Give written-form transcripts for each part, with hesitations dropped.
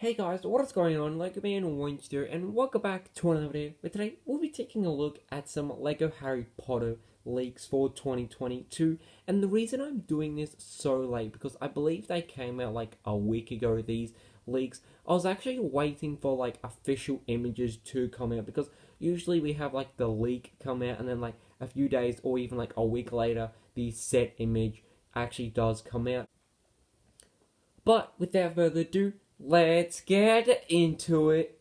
Hey guys, what is going on? Lego Man Wednesday, and welcome back to another video. But today we'll be taking a look at some Lego Harry Potter leaks for 2022. And the reason I'm doing this so late because I believe they came out like a week ago. These leaks. I was actually waiting for like official images to come out because usually we have like the leak come out and then like a few days or even like a week later the set image actually does come out. But without further ado, let's get into it.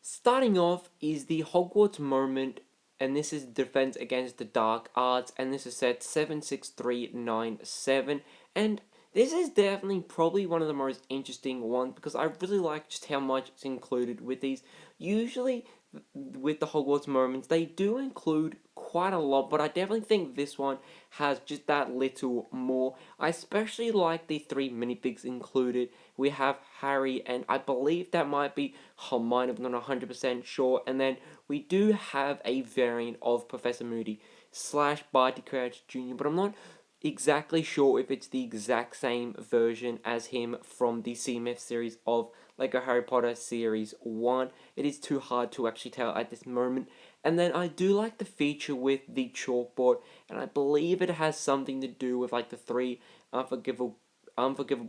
Starting off is the Hogwarts Moment, and this is Defense Against the Dark Arts, and this is set 76397. And this is definitely probably one of the most interesting ones because I really like just how much is included with these. Usually, with the Hogwarts Moments, they do include quite a lot, but I definitely think this one has just that little more. I especially like the three minifigs included. We have Harry, and I believe that might be Hermione, but not 100% sure. And then we do have a variant of Professor Moody slash Barty Crouch Jr., but I'm not exactly sure if it's the exact same version as him from the CMF series of Lego Harry Potter Series 1. It is too hard to actually tell at this moment. And then I do like the feature with the chalkboard, and I believe it has something to do with like the three unforgivable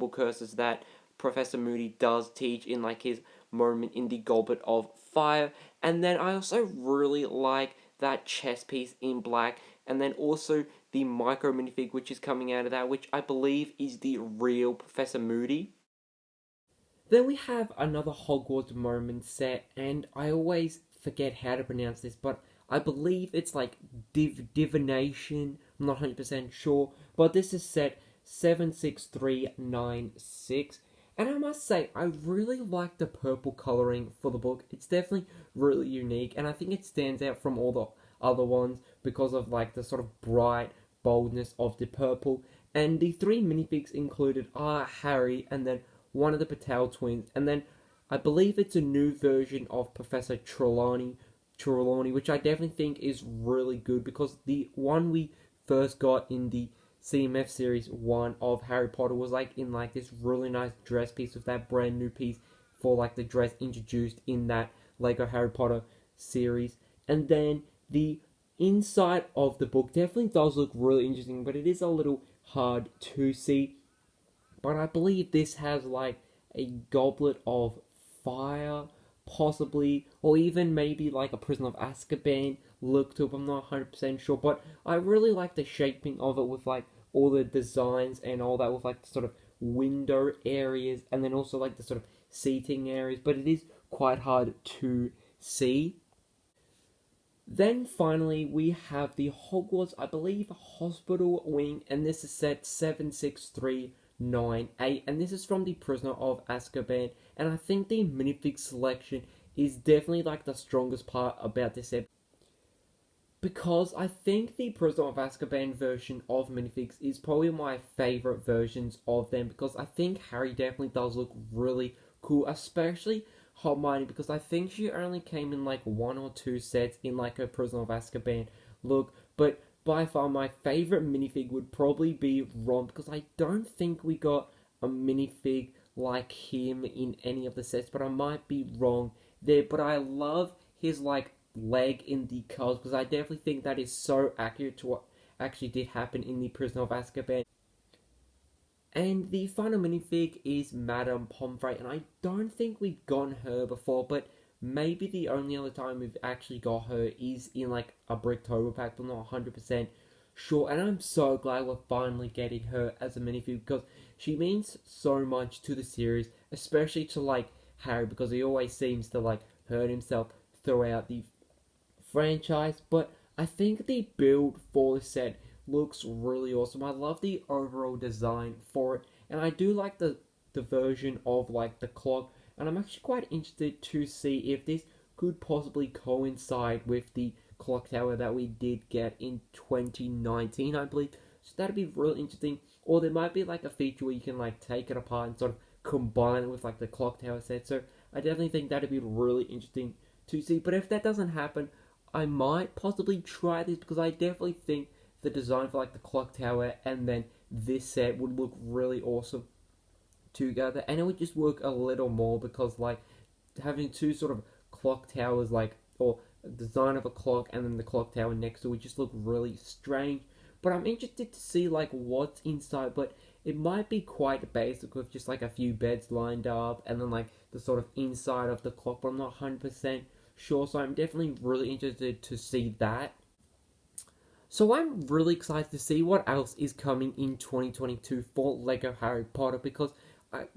curses that Professor Moody does teach in like his moment in the Goblet of Fire. And then I also really like that chess piece in black, and then also the micro minifig which is coming out of that, which I believe is the real Professor Moody. Then we have another Hogwarts Moment set, and I always forget how to pronounce this, but I believe it's like Divination. I'm not 100% sure, but this is set 76396. And I must say, I really like the purple coloring for the book. It's definitely really unique, and I think it stands out from all the other ones because of like the sort of bright boldness of the purple. And the three minifigs included are Harry, and then one of the Patel twins, and then I believe it's a new version of Professor Trelawney, which I definitely think is really good because the one we first got in the CMF series 1 of Harry Potter was like in like this really nice dress piece with that brand new piece for like the dress introduced in that Lego Harry Potter series. And then the inside of the book definitely does look really interesting, but it is a little hard to see. But I believe this has like a goblet of fire, possibly, or even maybe like a Prison of Azkaban look to it. I'm not 100% sure, but I really like the shaping of it with like all the designs and all that with like the sort of window areas and then also like the sort of seating areas, but it is quite hard to see. Then finally we have the Hogwarts, I believe, Hospital Wing, and this is set 76398, and this is from the Prisoner of Azkaban, and I think the minifig selection is definitely like the strongest part about this episode. Because I think the Prisoner of Azkaban version of minifigs is probably my favourite versions of them because I think Harry definitely does look really cool, especially Hermione because I think she only came in like one or two sets in like her Prisoner of Azkaban look, but by far my favourite minifig would probably be Ron because I don't think we got a minifig like him in any of the sets, but I might be wrong there. But I love his like leg in the curls because I definitely think that is so accurate to what actually did happen in the Prisoner of Azkaban. And the final minifig is Madame Pomfrey, and I don't think we've gotten her before, but maybe the only other time we've actually got her is in like a Bricktober pack, but I'm not 100% sure. And I'm so glad we're finally getting her as a minifig because she means so much to the series, especially to like Harry because he always seems to like hurt himself throughout the franchise, but I think the build for the set looks really awesome. I love the overall design for it, and I do like the version of like the clock, and I'm actually quite interested to see if this could possibly coincide with the clock tower that we did get in 2019, I believe. So that'd be really interesting. Or there might be like a feature where you can like take it apart and sort of combine it with like the clock tower set. So I definitely think that'd be really interesting to see. But if that doesn't happen, I might possibly try this because I definitely think the design for like the clock tower and then this set would look really awesome together, and it would just work a little more because like having two sort of clock towers, like, or design of a clock and then the clock tower next to it would just look really strange. But I'm interested to see like what's inside, but it might be quite basic with just like a few beds lined up and then like the sort of inside of the clock, but I'm not 100% sure, so I'm definitely really interested to see that. So I'm really excited to see what else is coming in 2022 for Lego Harry Potter because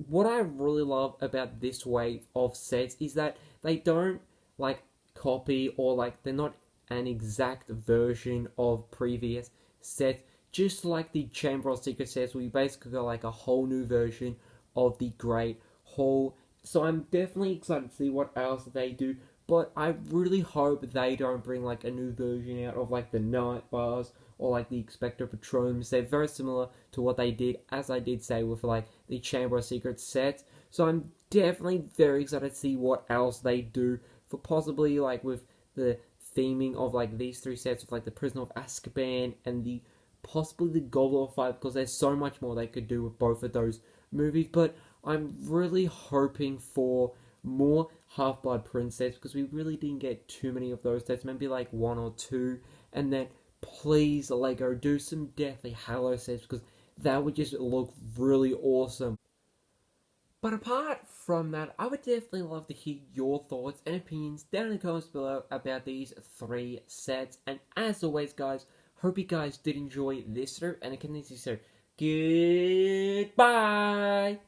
what I really love about this wave of sets is that they don't like copy or like they're not an exact version of previous sets. Just like the Chamber of Secrets sets, we basically got like a whole new version of the Great Hall. So I'm definitely excited to see what else they do. But I really hope they don't bring like a new version out of like the Night Bars or like the Expecto Patrons. They're very similar to what they did, as I did say, with like the Chamber of Secrets set. So I'm definitely very excited to see what else they do for possibly like with the theming of like these three sets of like the Prisoner of Azkaban and the possibly the Goblet of Fire, because there's so much more they could do with both of those movies. But I'm really hoping for more Half-Blood Prince sets because we really didn't get too many of those sets, maybe like one or two. And then please Lego do some Deathly Hallows sets because that would just look really awesome. But apart from that, I would definitely love to hear your thoughts and opinions down in the comments below about these three sets. And as always, guys, hope you guys did enjoy this video and I can see so. Goodbye!